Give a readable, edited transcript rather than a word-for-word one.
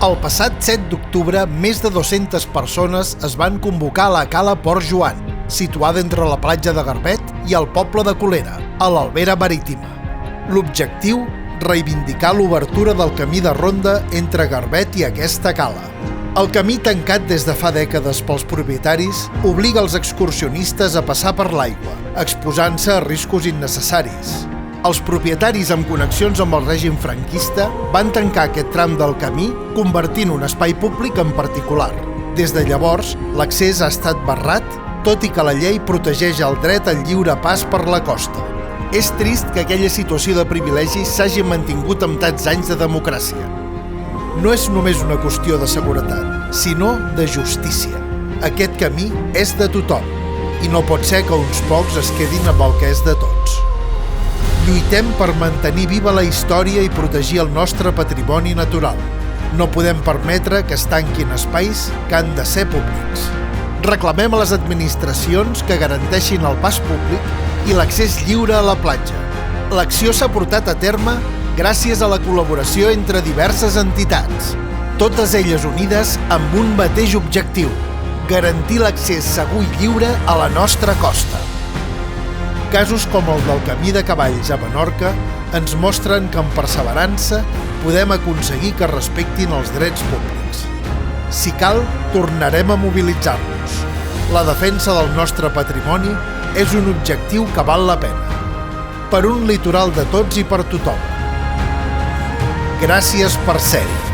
El passat 7 d'octubre, més de 200 persones es van convocar a la cala Port Joan, situada entre la platja de Garbet i el poble de Colera, a l'Albera Marítima. L'objectiu, reivindicar l'obertura del camí de ronda entre Garbet i aquesta cala. El camí tancat des de fa dècades pels propietaris obliga els excursionistes a passar per l'aigua, exposant-se a riscos innecessaris. Els propietaris amb connexions amb el règim franquista van tancar aquest tram del camí, convertint un espai públic en particular. Des de llavors, l'accés ha estat barrat, tot i que la llei protegeix el dret al lliure pas per la costa. És trist que aquella situació de privilegis s'hagi mantingut amb tants anys de democràcia. No és només una qüestió de seguretat, sinó de justícia. Aquest camí és de tothom, i no pot ser que uns pocs es quedin amb el que és de tots. Lluitem per mantenir viva la història i protegir el nostre patrimoni natural. No podem permetre que es tanquin espais que han de ser públics. Reclamem a les administracions que garanteixin el pas públic i l'accés lliure a la platja. L'acció s'ha portat a terme gràcies a la col·laboració entre diverses entitats, totes elles unides amb un mateix objectiu: garantir l'accés segur i lliure a la nostra costa. Casos com el del camí de cavalls a Menorca ens mostren que amb perseverança podem aconseguir que respectin els drets públics. Si cal, tornarem a mobilitzar-nos. La defensa del nostre patrimoni és un objectiu que val la pena. Per un litoral de tots i per tothom. Gràcies per ser-hi.